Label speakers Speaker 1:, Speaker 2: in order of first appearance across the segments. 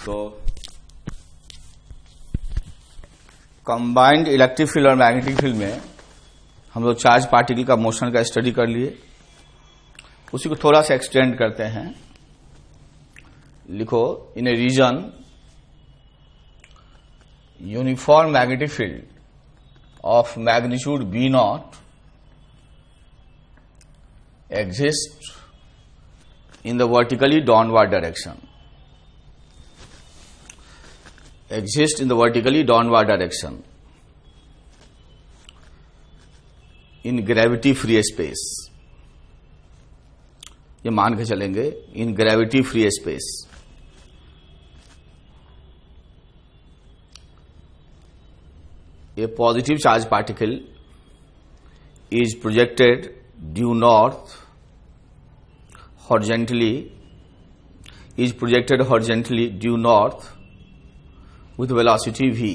Speaker 1: तो combined electric field और magnetic field में हम लोग चार्ज पार्टिकल का मोशन का स्टडी कर लिए। उसी को थोड़ा सा एक्सटेंड करते हैं। लिखो, in a region uniform magnetic field of magnitude B not exists in the vertically downward direction. Exists in the vertically downward direction in gravity free space. ये मान के चलेंगे in gravity free space. A positive charge particle is projected due north horizontally due north with velocity v.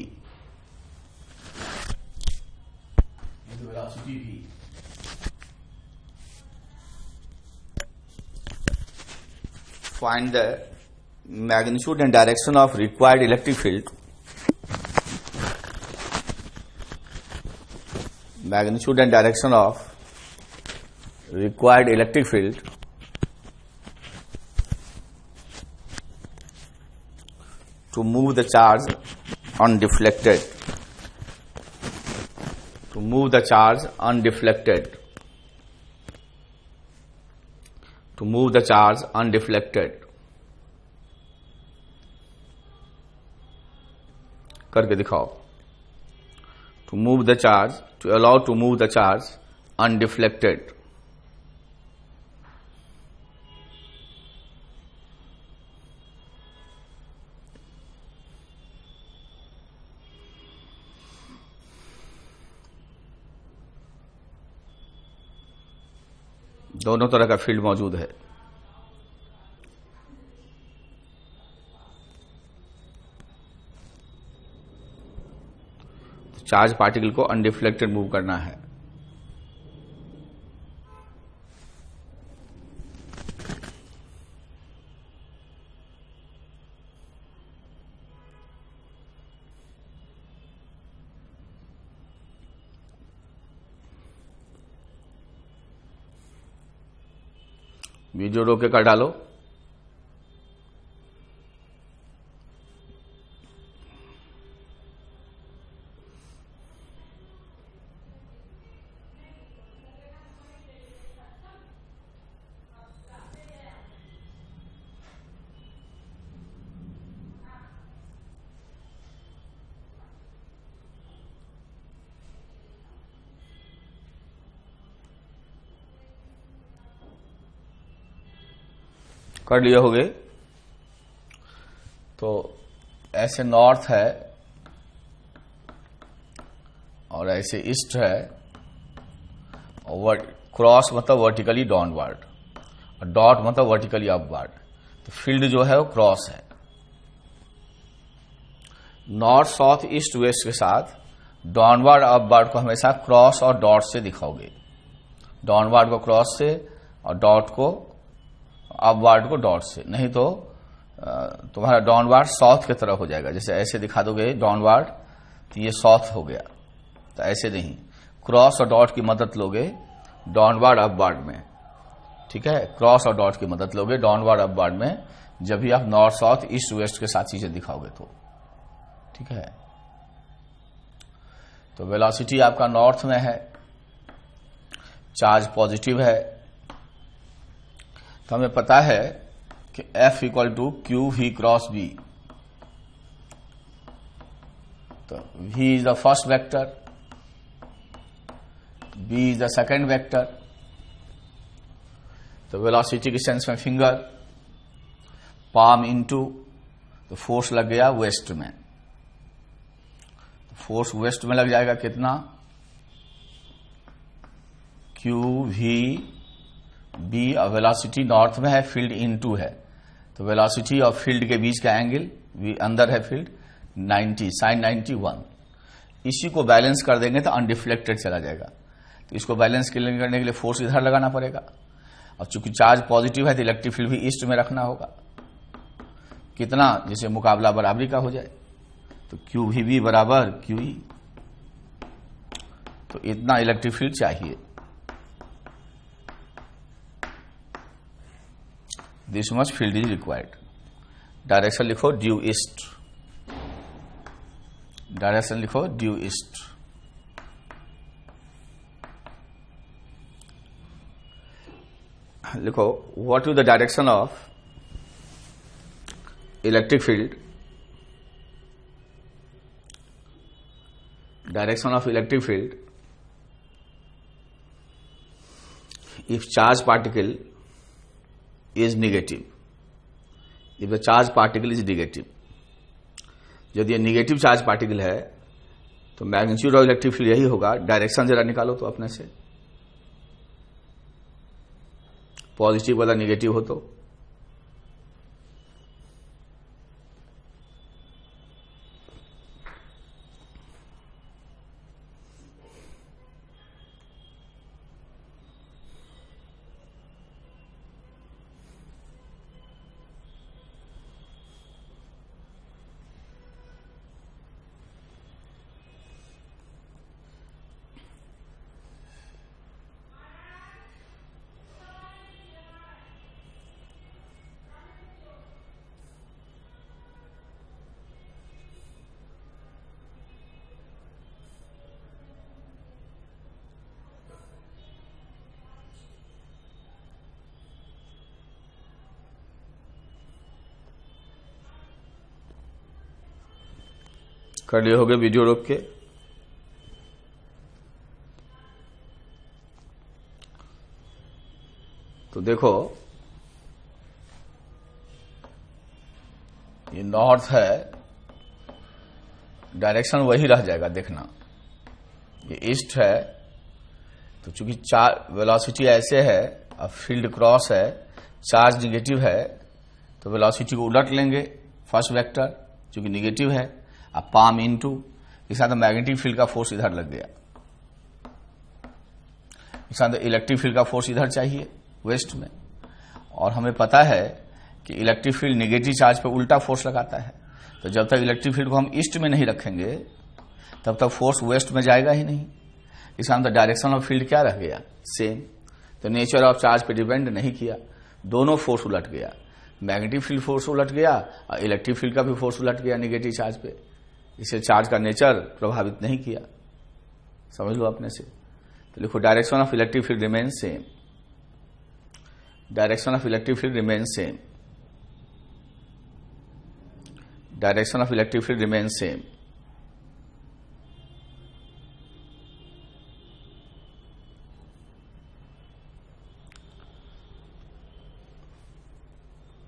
Speaker 1: Find the magnitude and direction of required electric field. Magnitude and direction of required electric field to move the charge undeflected. To move the charge undeflected. To move the charge undeflected. करके दिखाओ. To move the charge, to allow to move the charge undeflected. दोनों तरह का field मौजूद है। Charge particle को undeflected move करना है। वीडियो रोके कर डालो। कर लिए होगे। तो ऐसे नॉर्थ है और ऐसे ईस्ट है और क्रॉस मतलब वर्टिकली डाउनवर्ड और डॉट मतलब वर्टिकली अपवर्ड। तो फील्ड जो है वो क्रॉस है। नॉर्थ साउथ ईस्ट वेस्ट के साथ डाउनवर्ड अपवर्ड को हमेशा क्रॉस और डॉट से दिखाओगे। डाउनवर्ड को क्रॉस से और डॉट को अपवर्ड को डॉट से। नहीं तो तुम्हारा डाउनवर्ड साउथ की तरफ हो जाएगा। जैसे ऐसे दिखा दोगे डाउनवर्ड तो ये साउथ हो गया। तो ऐसे नहीं, क्रॉस और डॉट की मदद लोगे डाउनवर्ड अपवर्ड में। ठीक है, क्रॉस और डॉट की मदद लोगे डाउनवर्ड अपवर्ड में जब भी आप नॉर्थ साउथ ईस्ट वेस्ट के साथ चीजें दिखाओगे तो। ठीक है, तो वेलोसिटी आपका नॉर्थ में है, चार्ज पॉजिटिव है। तो हमें पता है कि F equal to q v cross b. तो V is the first vector, B is the second vector. तो वेलोसिटी के सेंस में फिंगर, पाम इनटू, तो फोर्स लग गया वेस्ट में। फोर्स वेस्ट में लग जाएगा कितना, क्यू वी बी। और वेलोसिटी नॉर्थ में है, फील्ड इनटू है। तो वेलोसिटी और फील्ड के बीच का एंगल, अंदर है फील्ड 90 sin 91। इसी को बैलेंस कर देंगे तो अनडिफ्लेक्टेड चला जाएगा। तो इसको बैलेंस करने के लिए फोर्स इधर लगाना पड़ेगा। और चूंकि चार्ज पॉजिटिव है तो इलेक्ट्रिक फील्ड भी ईस्ट में रखना होगा। कितना, जैसे मुकाबला बराबरी का हो जाए, तो QVB बराबर QE, तो इतना इलेक्ट्रिक फील्ड चाहिए। This much field is required. Direction लिखो ड्यू ईस्ट, डायरेक्शन लिखो ड्यू ईस्ट। लिखो what is the direction of electric field, direction of electric field if charge particle is negative, if the charge particle is negative, यदि ये negative charge particle है तो magnitude of electric field यही होगा। Direction जरा निकालो तो अपने से, पॉजिटिव वाला निगेटिव हो तो कर लिए होगे वीडियो रोक के। तो देखो ये नॉर्थ है, डायरेक्शन वही रह जाएगा, देखना ये ईस्ट है, तो चूंकि वेलोसिटी ऐसे है, अब फील्ड क्रॉस है, चार्ज निगेटिव है, तो वेलोसिटी को उलट लेंगे फर्स्ट वेक्टर, चूंकि निगेटिव है। अब पाम इनटू, इस साथ मैग्नेटिक फील्ड का फोर्स इधर लग गया, इस साथ इलेक्ट्रिक फील्ड का फोर्स इधर चाहिए वेस्ट में, और हमें पता है कि इलेक्ट्रिक फील्ड निगेटिव चार्ज पे उल्टा फोर्स लगाता है। तो जब तक इलेक्ट्रिक फील्ड को हम ईस्ट में नहीं रखेंगे तब तक फोर्स वेस्ट में जाएगा ही नहीं। इसका मतलब डायरेक्शन ऑफ फील्ड क्या रह गया, सेम। तो नेचर ऑफ चार्ज पे डिपेंड नहीं किया, दोनों फोर्स उलट गया, मैग्नेटिक फील्ड फोर्स उलट गया और इलेक्ट्रिक फील्ड का भी फोर्स उलट गया निगेटिव चार्ज पे। इसे चार्ज का नेचर प्रभावित नहीं किया, समझ लो अपने से। तो लिखो direction of electric field remain same, direction of electric field remain same, direction of electric field remain same.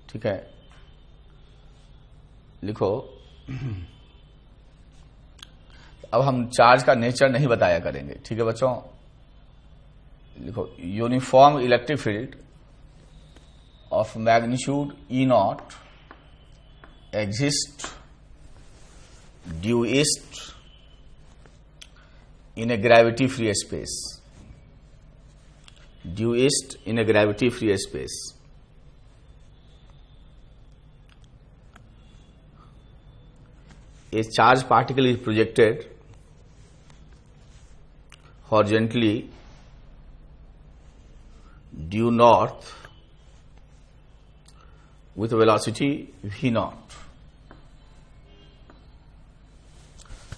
Speaker 1: ठीक है, लिखो अब हम चार्ज का नेचर नहीं बताया करेंगे, ठीक है बच्चों। लिखो uniform electric field of magnitude E not exist due east in a gravity free space, due east in a gravity free space. A charged particle is projected horizontally due north with velocity v naught,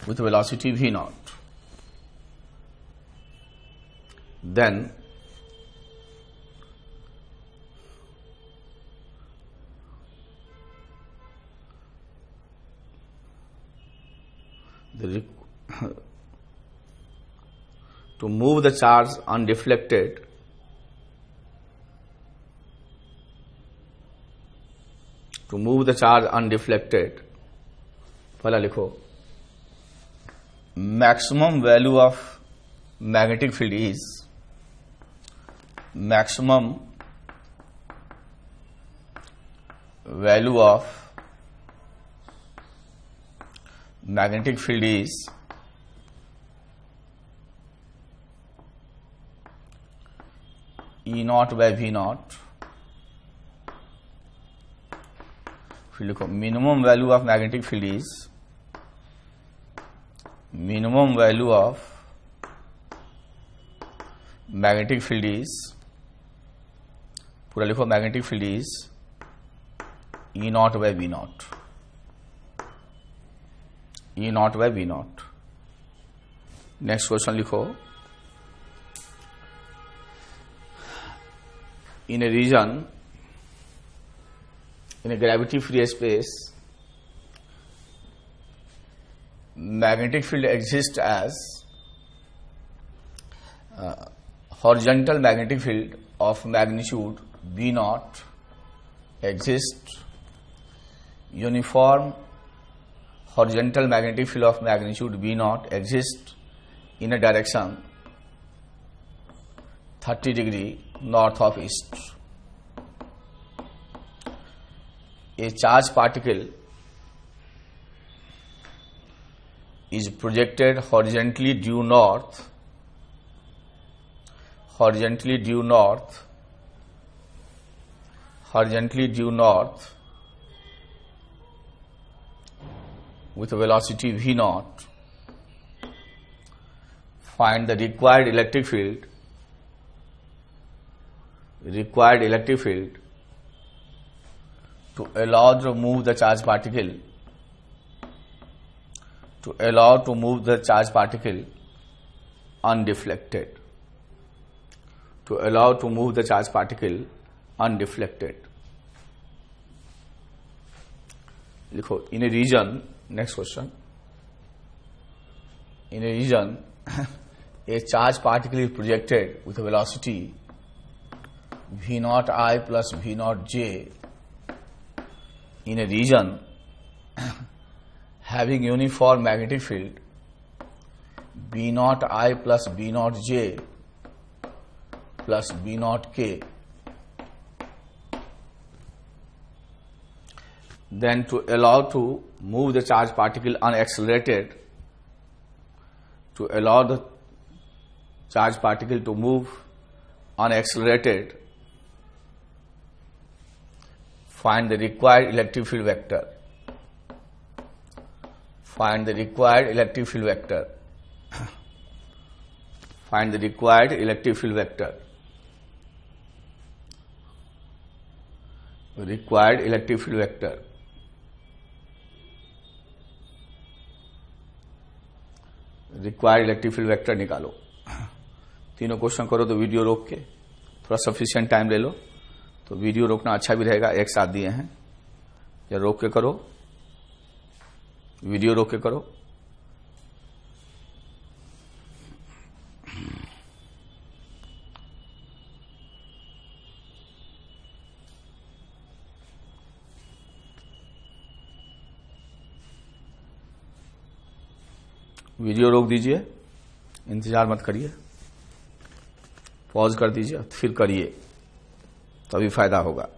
Speaker 1: with velocity v naught. Then to move the charge undeflected, to move the charge undeflected, पहला लिखो maximum value of magnetic field is, maximum value of magnetic field is E naught by V naught, फिर लिखो minimum value of magnetic field is, minimum value of magnetic field is, पूरा लिखो magnetic field is E naught by B naught, E naught by B naught. Next question लिखो in a region, in a gravity free space, magnetic field exists as horizontal magnetic field of magnitude V naught exists, uniform horizontal magnetic field of magnitude V naught exists in a direction 30 degree north of east. A charged particle is projected horizontally due north, horizontally due north, horizontally due north with a velocity v naught. Find the required electric field, required electric field to allow to move the charged particle, to allow to move the charged particle undeflected, to allow to move the charged particle undeflected. लिखो in a region, next question, in a region a charged particle is projected with a velocity v naught I plus v naught j in a region having uniform magnetic field b naught I plus b naught j plus b naught k. Then to allow to move the charged particle unaccelerated, to allow the charged particle to move unaccelerated, find the required electric field vector. Find the required electric field vector. Find the required electric field vector. Required electric field vector. Required electric field vector निकालो। तीनों question करो तो video रोक के, थोड़ा sufficient time ले लो, तो video रोकना अच्छा भी रहेगा, एक साथ दिए हैं, या रोक के करो, वीडियो रोक के करो। वीडियो रोक दीजिए, इंतजार मत करिए, पॉज कर दीजिए, फिर करिए, तभी फायदा होगा।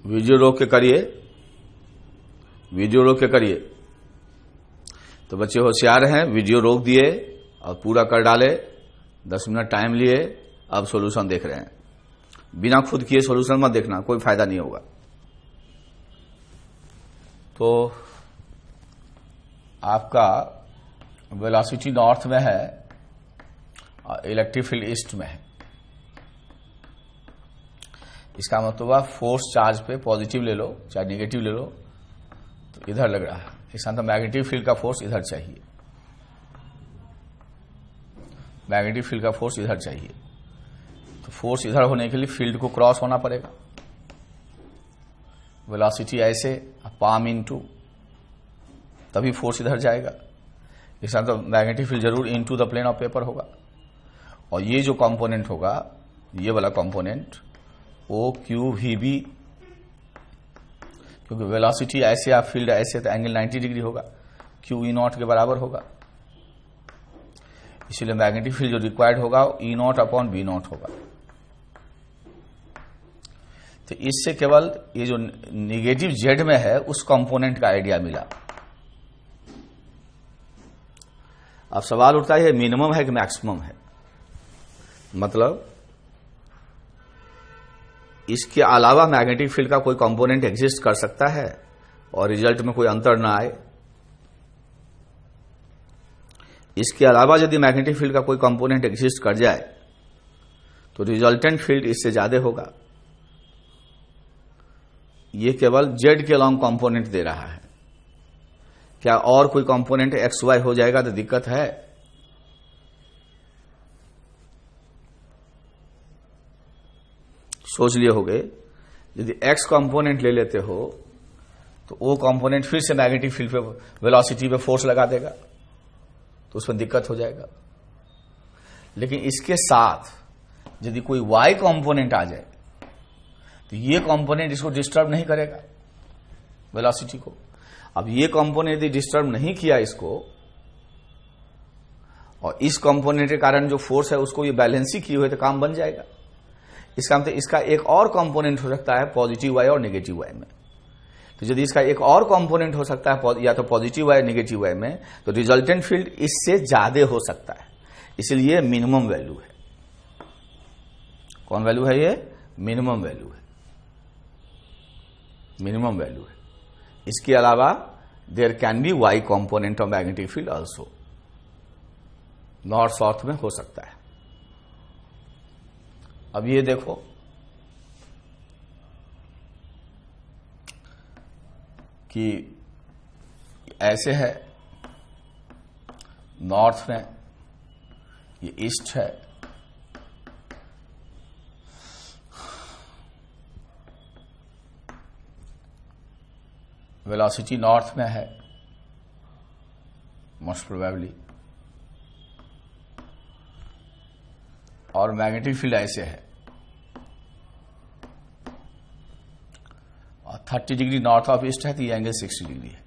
Speaker 1: वीडियो रोक के करिए, वीडियो रोक के करिए। तो बच्चे होशियार हैं, वीडियो रोक दिए और पूरा कर डाले, 10 मिनट टाइम लिए, अब सॉल्यूशन देख रहे हैं। बिना खुद किए सॉल्यूशन मत देखना, कोई फायदा नहीं होगा। तो आपका वेलोसिटी नॉर्थ में है और इलेक्ट्रिक फील्ड ईस्ट में है। इसका मतलब आप फोर्स चार्ज पे पॉजिटिव ले लो चाहे नेगेटिव ले लो, तो इधर लग रहा है। इसका मतलब मैग्नेटिक फील्ड का फोर्स इधर चाहिए, मैग्नेटिक फील्ड का फोर्स इधर चाहिए। तो फोर्स इधर होने के लिए फील्ड को क्रॉस होना पड़ेगा। वेलोसिटी ऐसे पाम इनटू, तभी फोर्स इधर जाएगा। इसका मतलब मैग्नेटिक फील्ड जरूर into the plane of paper होगा। और ये जो कंपोनेंट होगा, ये वाला कंपोनेंट ओ क्यू वी बी, क्योंकि वेलोसिटी ऐसे या फील्ड ऐसे तो एंगल 90 डिग्री होगा, क्यू ई नॉट के बराबर होगा। इसलिए मैग्नेटिक फील्ड जो रिक्वायर्ड होगा E naught upon B naught होगा। तो इससे केवल ये जो निगेटिव जेड में है उस कंपोनेंट का आइडिया मिला। अब सवाल उठता है मिनिमम है कि मैक्सिमम है। मतलब इसके अलावा मैग्नेटिक फील्ड का कोई कंपोनेंट एग्जिस्ट कर सकता है और रिजल्ट में कोई अंतर ना आए। इसके अलावा यदि मैग्नेटिक फील्ड का कोई कंपोनेंट एग्जिस्ट कर जाए तो रिजल्टेंट फील्ड इससे ज्यादा होगा। ये केवल जेड के लॉन्ग कंपोनेंट दे रहा है। क्या और कोई कंपोनेंट एक्स वाई हो जाएगा तो दिक्कत है। सोच लिए होगे, यदि एक्स कंपोनेंट ले लेते हो तो वो कंपोनेंट फिर से मैग्नेटिक फील्ड पे वेलोसिटी पे फोर्स लगा देगा, तो उसमें दिक्कत हो जाएगा। लेकिन इसके साथ यदि कोई वाई कंपोनेंट आ जाए तो ये कंपोनेंट इसको डिस्टर्ब नहीं करेगा वेलोसिटी को। अब ये कंपोनेंट यदि डिस्टर्ब नहीं किया इसको, और इस कंपोनेंट के कारण जो फोर्स है उसको ये बैलेंस ही किए हुए तो काम बन जाएगा। इसका मतलब इसका एक और कंपोनेंट हो सकता है पॉजिटिव वाई और नेगेटिव वाई में। तो यदि इसका एक और कंपोनेंट हो सकता है या तो पॉजिटिव वाई नेगेटिव वाई में, तो रिजल्टेंट फील्ड इससे ज्यादा हो सकता है। इसलिए मिनिमम वैल्यू है। कौन वैल्यू है? ये मिनिमम वैल्यू है, मिनिमम वैल्यू है। इसके अलावा there can be Y component of magnetic field also, north south में हो सकता है। अब ये देखो कि ऐसे है, नॉर्थ में ये ईस्ट है, वेलोसिटी नॉर्थ में है मोस्ट प्रोबेबली, और मैग्नेटिक फील्ड ऐसे है और 30 डिग्री नॉर्थ ऑफ ईस्ट है, तो ये एंगल 60 डिग्री है।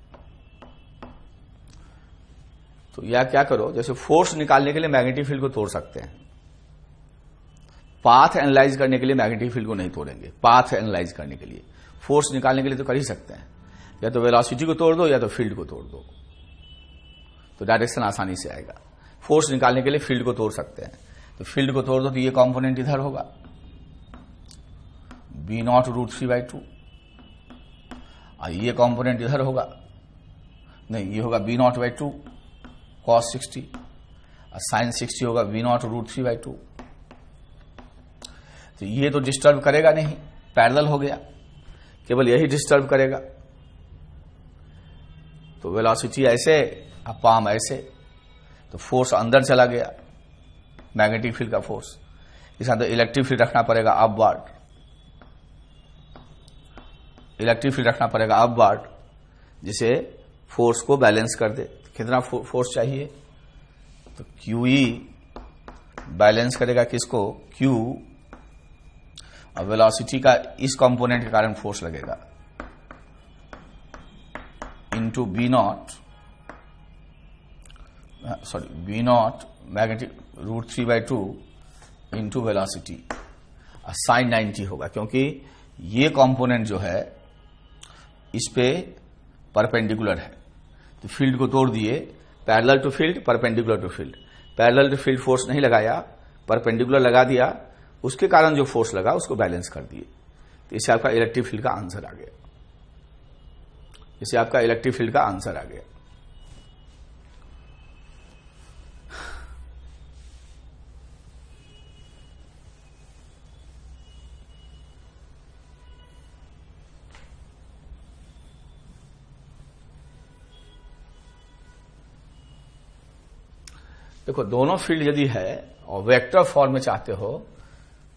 Speaker 1: तो यह क्या करो, जैसे फोर्स निकालने के लिए मैग्नेटिक फील्ड को तोड़ सकते हैं, पाथ एनालाइज करने के लिए मैग्नेटिक फील्ड को नहीं तोड़ेंगे। पाथ एनालाइज करने के लिए, फोर्स निकालने के लिए तो कर ही सकते हैं, या तो वेलोसिटी को तोड़ दो या तो फील्ड को तोड़ दो, तो डायरेक्शन आसानी से आएगा। फोर्स निकालने के लिए फील्ड को तोड़ सकते हैं, तो फील्ड को तोड़ दो तो ये कंपोनेंट इधर होगा बी नॉट √3/2, और ये कंपोनेंट इधर होगा, नहीं ये होगा बी नॉट बाई 2 cos 60 और sin 60 होगा बी नॉट √3/2। तो ये तो डिस्टर्ब करेगा नहीं, पैरेलल हो गया, केवल यही डिस्टर्ब करेगा। तो वेलोसिटी ऐसे और पाम ऐसे, तो फोर्स अंदर चला गया, मैग्नेटिक फील्ड का फोर्स। इसका तो इलेक्ट्रिक फील्ड रखना पड़ेगा अपवार्ड, इलेक्ट्रिक फील्ड रखना पड़ेगा अपवार्ड, जिसे फोर्स को बैलेंस कर दे। कितना फोर्स चाहिए? तो QE बैलेंस करेगा किसको? Q, और वेलोसिटी का इस कंपोनेंट के कारण फोर्स लगेगा into B not, sorry B naught magnetic √3/2 into velocity, और साइन 90 होगा, क्योंकि ये कंपोनेंट जो है इस पे परपेंडिकुलर है। तो फील्ड को तोड़ दिए, parallel to field, perpendicular to field. Parallel to field force नहीं लगाया परपेंडिकुलर लगा दिया, उसके कारण जो फोर्स लगा उसको बैलेंस कर दिए। तो इससे आपका इलेक्ट्रिक फील्ड का आंसर आ गया। इससे आपका इलेक्ट्रिक फील्ड का आंसर आ गया। देखो, दोनों फील्ड यदि है और वेक्टर फॉर्म में चाहते हो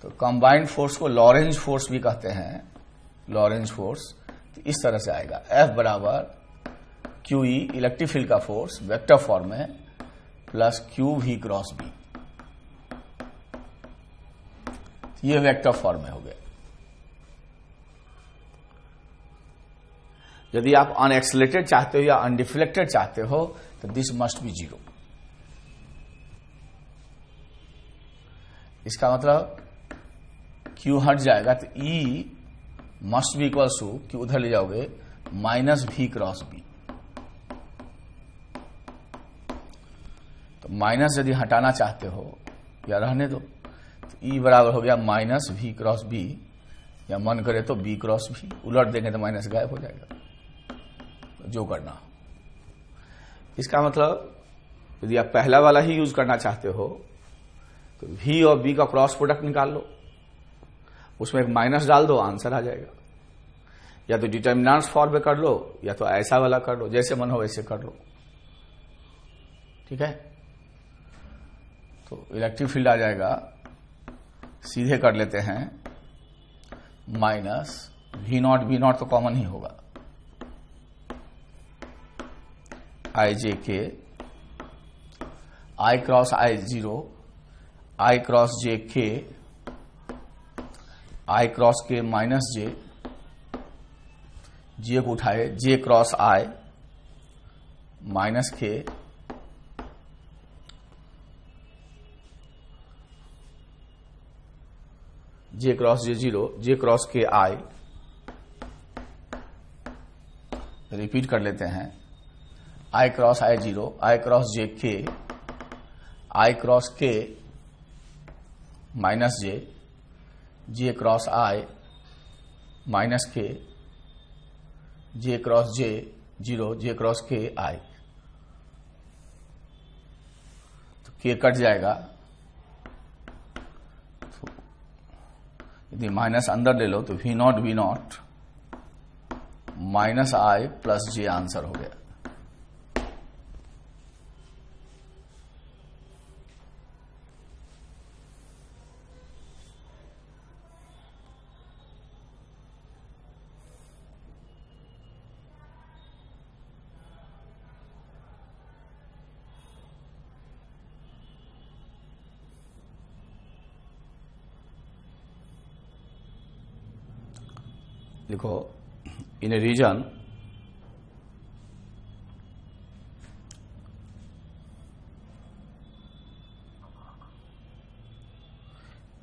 Speaker 1: तो कंबाइंड फोर्स को लॉरेंज फोर्स भी कहते हैं, लॉरेंज फोर्स। तो इस तरह से आएगा F बराबर QE इलेक्ट्रिक फील्ड का फोर्स वेक्टर फॉर्म में प्लस QV क्रॉस B। ये वेक्टर फॉर्म में हो गया। यदि आप अनएक्सलेटेड चाहते हो या अनडिफ्लेक्टेड चाहते हो तो दिस मस्ट बी 0। इसका मतलब Q हट जाएगा तो E must be equal to Q उधर ले जाओगे माइनस V क्रॉस B। तो माइनस यदि हटाना चाहते हो या रहने दो तो E बराबर हो गया माइनस V क्रॉस B, या मन करे तो B क्रॉस V। उलट देंगे तो माइनस गायब हो जाएगा, तो जो करना हो। इसका मतलब यदि आप पहला वाला ही यूज करना चाहते हो तो V और B का क्रॉस प्रोडक्ट निकाल लो, उसमें एक माइनस डाल दो, आंसर आ जाएगा। या तो डिटर्मिनेंट्स फॉर्म में कर लो या तो ऐसा वाला कर लो, जैसे मन हो वैसे कर लो। ठीक है, तो इलेक्ट्रिक फील्ड आ जाएगा, सीधे कर लेते हैं, माइनस V0 तो कॉमन ही होगा, IJ I cross I0 I cross JK I cross K minus J को उठाए J cross I minus K J cross J0 J cross K I। Repeat कर लेते हैं, I cross I0 I cross JK I cross K minus J cross I minus K J cross J0 J cross K I। तो K cut जाएगा, तो यदि minus अंदर ले लो तो V0 minus I plus J answer हो गया। लिखो, in a region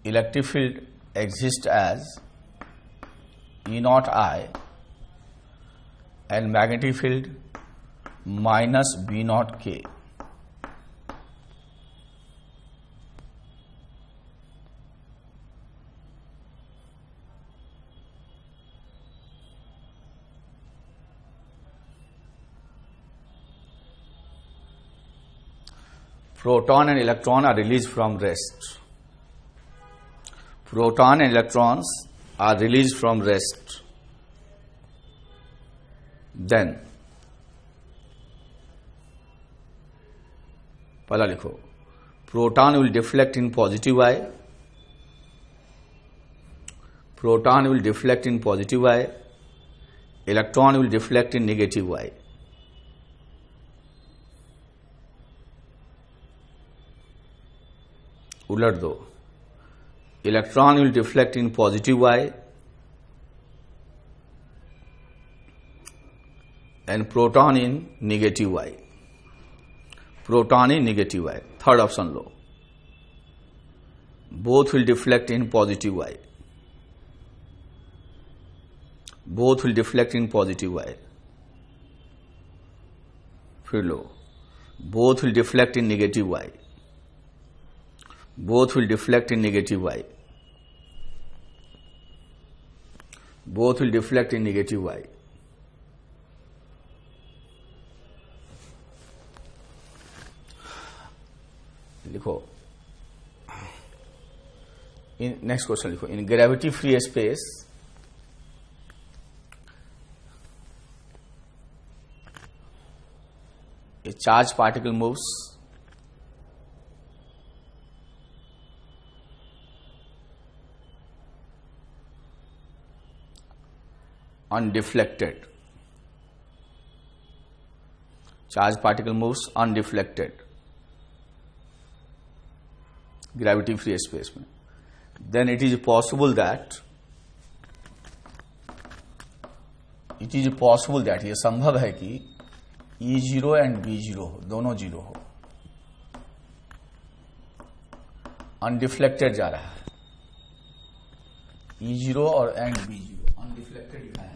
Speaker 1: electric field exists as E0 I and magnetic field minus B0 K. Proton and electron are released from rest. Proton and electrons are released from rest. Then, पहला लिखो, proton will deflect in positive I. Proton will deflect in positive I. Electron will deflect in negative I. उलट दो, electron will deflect in positive I and proton in negative I. Proton in negative I. Third option लो, both will deflect in positive I. Both will deflect in positive I. फिर लो, both will deflect in negative I. both will deflect in negative y. Both will deflect in negative y. लिखो, in next question लिखो, इन gravity free space a charged particle moves undeflected. Charged particle moves undeflected gravity free space में. Then it is possible that ये संभव है कि E0 and B0 हो, दोनों zero हो, अनडिफ्लेक्टेड जा रहा है. E0 और एंड B0 अनडिफ्लेक्टेड लिखा है.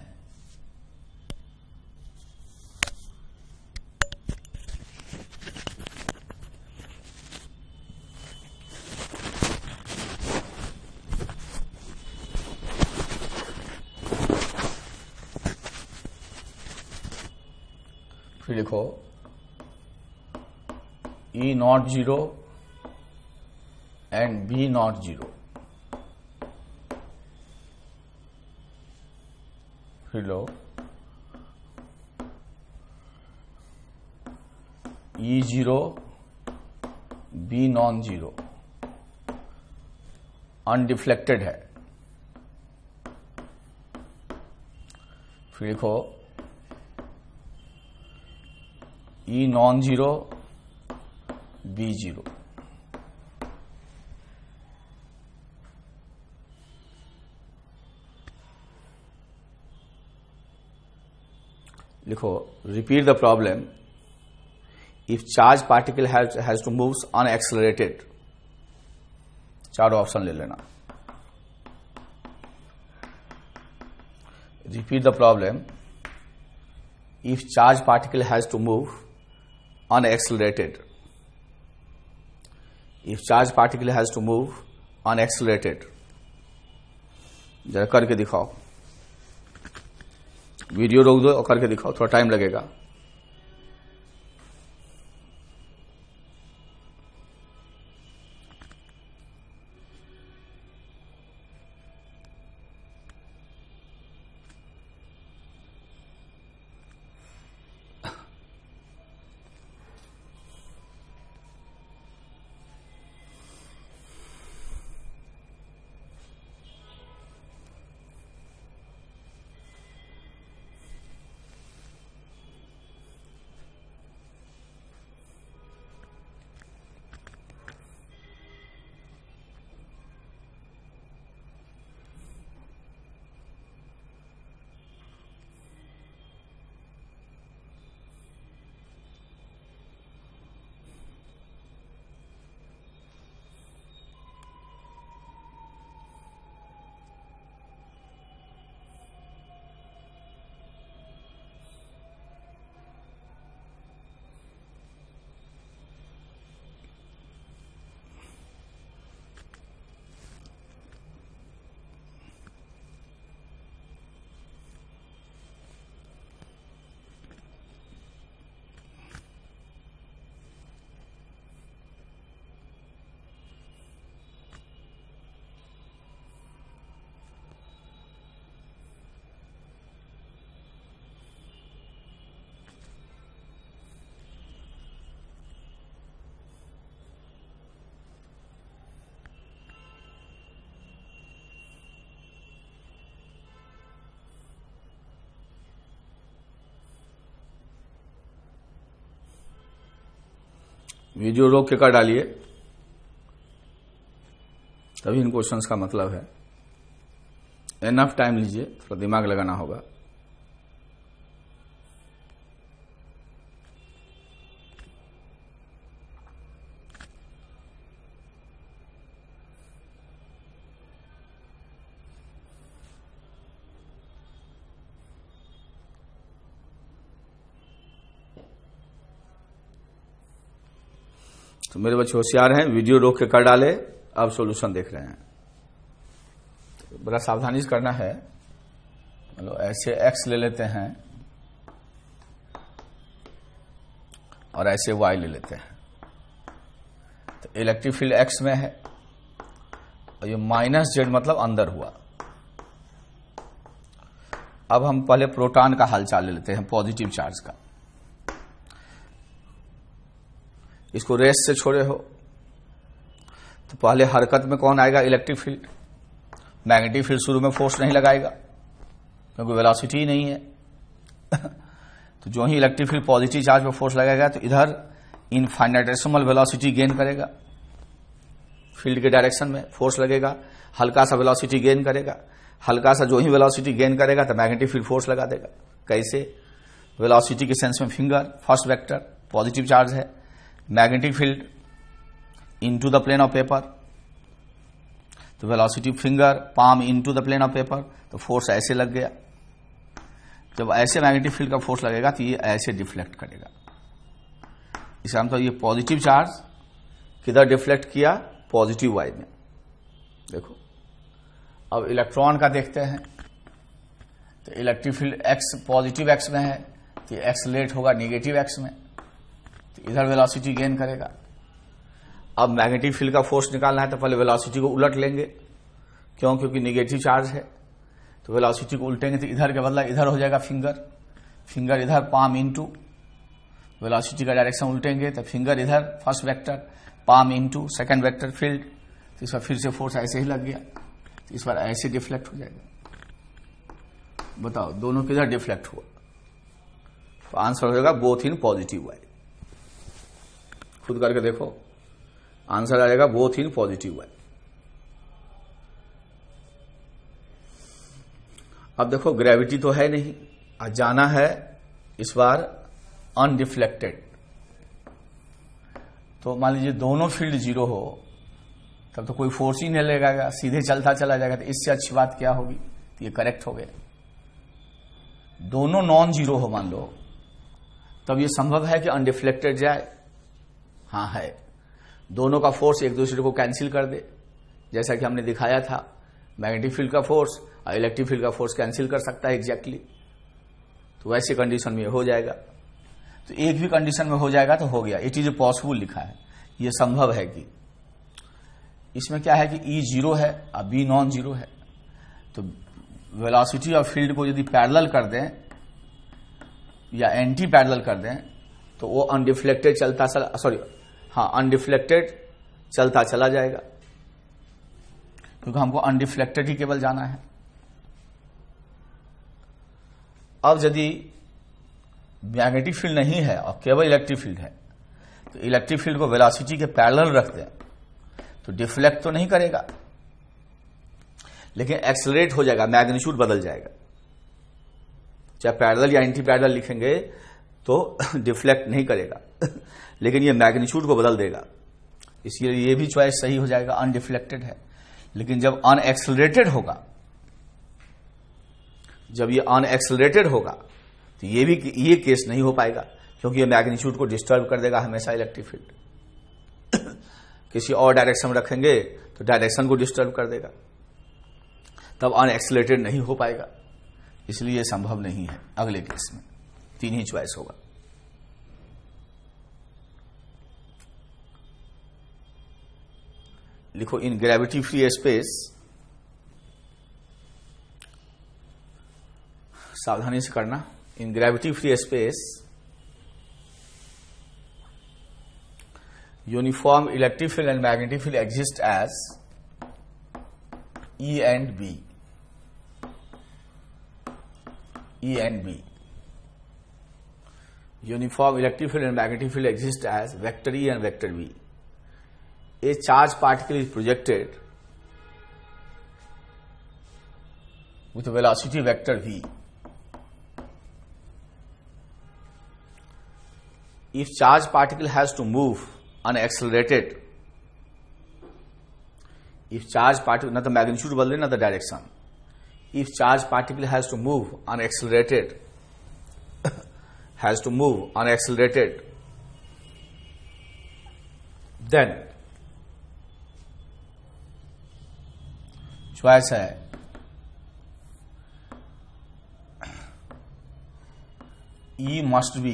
Speaker 1: फिर लिखो E0 एंड B0. फिर लो E0 B0 अनडिफ्लेक्टेड है. फिर लिखो E0 B0. लिखो, repeat the problem. If charged particle has to move unaccelerated. चारों ऑप्शन ले लेना. Repeat the problem. If charged particle has to move unaccelerated. If charged particle has to move unaccelerated. जरा करके दिखाओ. वीडियो रोक दो और करके दिखाओ, थोड़ा टाइम लगेगा. वीडियो रोक के कर डालिए, तभी इन क्वेश्चंस का मतलब है. एनफ टाइम लीजिए, थोड़ा दिमाग लगाना होगा. तो मेरे बच्चे होशियार हैं, वीडियो रोक के कर डाले, अब सॉल्यूशन देख रहे हैं। तो बड़ा सावधानी से करना है। मतलब ऐसे एक्स ले लेते हैं और ऐसे वाई ले लेते हैं। तो इलेक्ट्रिक फील्ड एक्स में है और ये माइनस जेड मतलब अंदर हुआ। अब हम पहले प्रोटॉन का हालचाल ले लेते हैं, पॉजिटिव चार्ज का। इसको रेस से छोड़े हो तो पहले हरकत में कौन आएगा? Electric field. मैग्नेटिक फील्ड शुरू में फोर्स नहीं लगाएगा क्योंकि वेलोसिटी ही नहीं है। तो जो ही इलेक्ट्रिक फील्ड पॉजिटिव चार्ज पर फोर्स लगाएगा तो इधर इनफाइनाइटेसिमल वेलोसिटी गेन करेगा, फील्ड के डायरेक्शन में फोर्स लगेगा, हल्का सा वेलोसिटी गेन करेगा। हल्का सा जो ही वेलोसिटी गेन करेगा तो मैग्नेटिक फील्ड फोर्स लगा देगा। कैसे? वेलोसिटी के सेंस में finger first vector positive charge है, magnetic field into the plane of paper, तो velocity finger palm into the plane of paper, तो फोर्स ऐसे लग गया। जब ऐसे मैग्नेटिक फील्ड का फोर्स लगेगा तो ये ऐसे डिफ्लेक्ट करेगा। इसका मतलब ये पॉजिटिव चार्ज किधर डिफ्लेक्ट किया? पॉजिटिव वाई में। देखो अब इलेक्ट्रॉन का देखते हैं। तो electric field x positive x में है तो एक्सलेट होगा निगेटिव एक्स में, तो इधर वेलोसिटी गेन करेगा। अब मैग्नेटिक फील्ड का फोर्स निकालना है तो पहले वेलोसिटी को उलट लेंगे। क्यों? क्योंकि निगेटिव चार्ज है तो वेलोसिटी को उल्टेंगे तो इधर के बदला इधर हो जाएगा फिंगर, फिंगर इधर पाम इनटू, वेलोसिटी का डायरेक्शन उल्टेंगे तो फिंगर इधर first vector palm into second vector field, तो इस बार फिर से फोर्स ऐसे ही लग गया तो इस बार ऐसे डिफ्लेक्ट हो जाएगा। बताओ दोनों किधर डिफ्लेक्ट हुआ? तो आंसर हो जाएगा बोथ इन पॉजिटिव वाई। खुद करके देखो, आंसर आ जाएगा बोथ इन पॉजिटिव वाई। अब देखो ग्रेविटी तो है नहीं, आज जाना है इस बार अनडिफ्लेक्टेड। तो मान लीजिए दोनों फील्ड जीरो हो तब तो कोई फोर्स ही नहीं लगेगा, सीधे चलता चला जाएगा। तो इससे अच्छी बात क्या होगी? तो ये करेक्ट हो गया। दोनों नॉन जीरो हो मान लो, तब ये संभव है कि अनडिफ्लेक्टेड जाए? हाँ है। दोनों का फोर्स एक दूसरे को कैंसिल कर दे, जैसा कि हमने दिखाया था। मैग्नेटिक फील्ड का फोर्स और इलेक्ट्रिक फील्ड का फोर्स कैंसिल कर सकता है एग्जैक्टली। तो वैसे कंडीशन में हो जाएगा। तो एक भी कंडीशन में हो जाएगा तो हो गया। इट इज पॉसिबल लिखा है, ये संभव है। कि इसमें क्या है कि ई जीरो है और बी नॉन जीरो है, तो वेलोसिटी और फील्ड को यदि पैरेलल कर दें या एंटी पैरेलल कर दें तो वो अनडिफ्लेक्टेड चलता अनडिफ्लेक्टेड चलता चला जाएगा, क्योंकि हमको अनडिफ्लेक्टेड ही केवल जाना है। अब यदि मैग्नेटिक फील्ड नहीं है और केवल इलेक्ट्रिक फील्ड है तो इलेक्ट्रिक फील्ड को वेलोसिटी के पैरेलल रख दें तो डिफ्लेक्ट तो नहीं करेगा, लेकिन एक्सेलरेट हो जाएगा, मैग्नीट्यूड बदल जाएगा। चाहे पैरेलल या एंटी पैरेलल लिखेंगे तो डिफ्लेक्ट नहीं करेगा लेकिन ये मैग्नीट्यूड को बदल देगा। इसलिए ये भी चॉइस सही हो जाएगा, अनडिफ्लेक्टेड है। लेकिन जब अनएक्सेलरेटेड होगा, जब ये अनएक्सेलरेटेड होगा तो ये केस नहीं हो पाएगा, क्योंकि ये मैग्नीट्यूड को डिस्टर्ब कर देगा हमेशा इलेक्ट्रिक फील्ड। किसी और डायरेक्शन में रखेंगे तो डायरेक्शन को डिस्टर्ब कर देगा, तब अनएक्सेलरेटेड नहीं हो पाएगा। इसलिए संभव नहीं है अगले केस में। तीन ही चॉइस होगा। लिखो इन ग्रेविटी फ्री स्पेस, सावधानी से करना। In gravity free space uniform electric field and magnetic field exist as E and B. E and B. Uniform electric field and magnetic field exist as vector E and vector B. A charged particle is projected with a velocity vector V. If charged particle has to move unaccelerated, if charged particle, not the magnitude बदले, not the direction. If charged particle has to move unaccelerated, then choice है E must be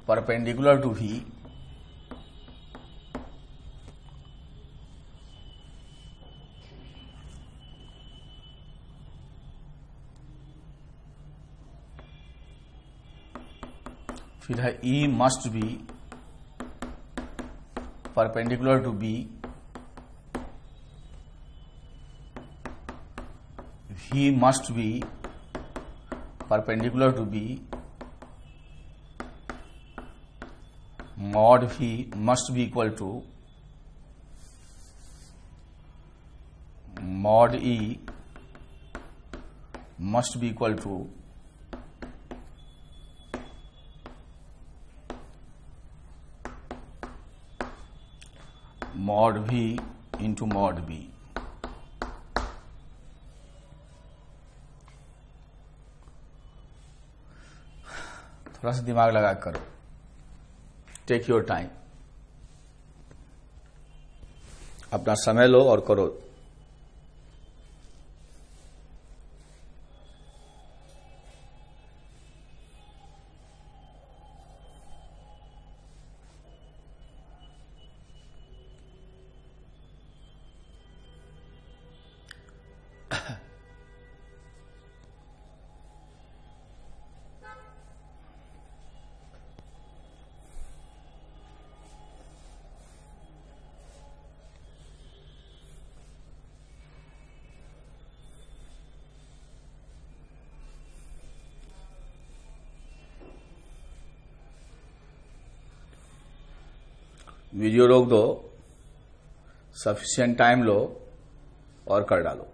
Speaker 1: perpendicular to V फिर है E must be perpendicular to B, V must be perpendicular to B, mod V must be equal to mod E must be equal to mod V into mod B। थोड़ा सा दिमाग लगा करो, take your time, अपना समय लो और करो। Video रोक दो, सफिशिएंट टाइम लो और कर डालो।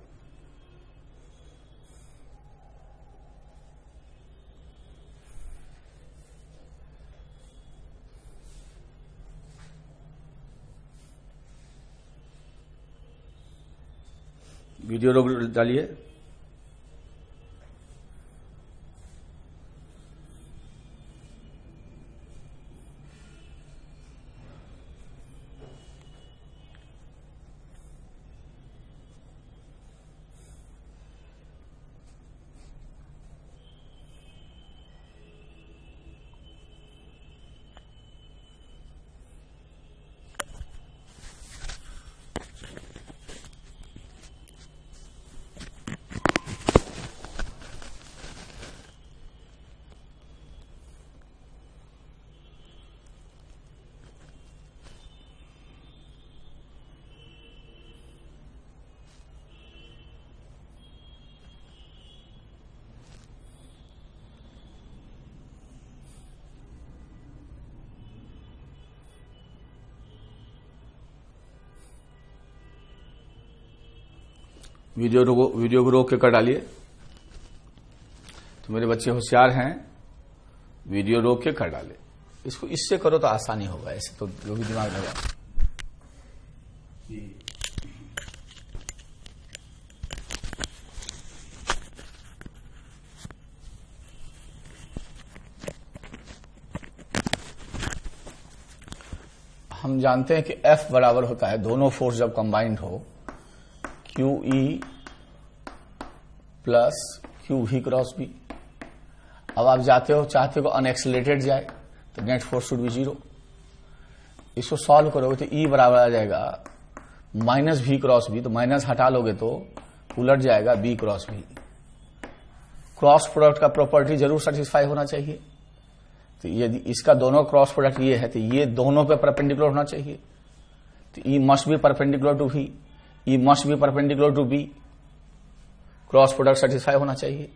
Speaker 1: वीडियो रोक डालिए। वीडियो को रोक के कर डालिए। तो मेरे बच्चे होशियार हैं, वीडियो रोक के कर डाले। इसको इससे करो तो आसानी होगा, ऐसे तो जो भी दिमाग लगा। हम जानते हैं कि F बराबर होता है, दोनों फोर्स जब कंबाइंड हो, QE plus QV cross B। अब आप जाते हो, चाहते हो अनएक्सेलरेटेड जाए, तो नेट फोर्स शुड बी 0। इसको सॉल्व करोगे तो E बराबर आ जाएगा माइनस V क्रॉस B, तो माइनस हटा लोगे तो उलट जाएगा B cross B। Cross product का प्रॉपर्टी जरूर सेटिस्फाई होना चाहिए। तो यदि इसका दोनों क्रॉस प्रोडक्ट ये है तो ये दोनों पे परपेंडिकुलर होना चाहिए। तो E must be perpendicular to V, E must be perpendicular to B। Cross product satisfy होना चाहिए।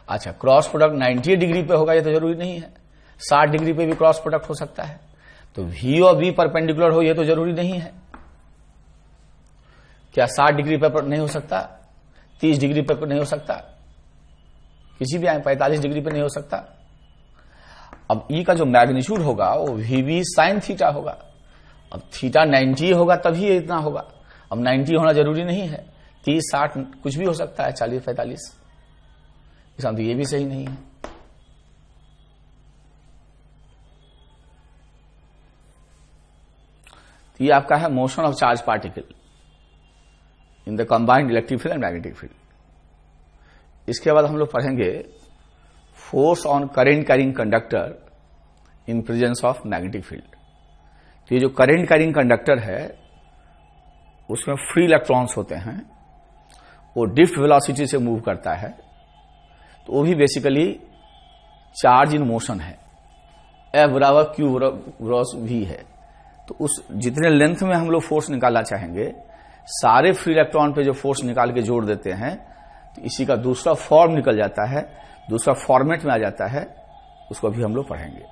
Speaker 1: अच्छा, क्रॉस प्रोडक्ट 90 डिग्री पे होगा ये तो जरूरी नहीं है, 60 डिग्री पे भी क्रॉस प्रोडक्ट हो सकता है। तो V और B परपेंडिकुलर हो ये तो जरूरी नहीं है। क्या 60 डिग्री पे नहीं हो सकता, 30 डिग्री पे नहीं हो सकता, किसी भी 45 डिग्री पे नहीं हो सकता। अब E का जो मैग्नीट्यूड होगा वो VB साइन थीटा होगा। अब थीटा 90 होगा तभी ये इतना होगा। अब 90 होना जरूरी नहीं है, 30, 60 कुछ भी हो सकता है, 40, 45। इसका तो ये भी सही नहीं है। तो ये आपका है motion of charge particle in the combined electric field and magnetic field. इसके बाद हम लोग पढ़ेंगे force on current carrying conductor in presence of magnetic field. तो ये जो करेंट कैरिंग कंडक्टर है उसमें फ्री इलेक्ट्रॉन्स होते हैं, वो ड्रिफ्ट वेलोसिटी से मूव करता है, तो वो भी बेसिकली चार्ज इन मोशन है। F बराबर Q क्रॉस V है। तो उस जितने लेंथ में हम लोग फोर्स निकालना चाहेंगे, सारे फ्री इलेक्ट्रॉन पे जो फोर्स निकाल के जोड़ देते हैं, तो इसी का दूसरा फॉर्म निकल जाता है, दूसरा फॉर्मेट में आ जाता है, उसको भी हम लोग पढ़ेंगे।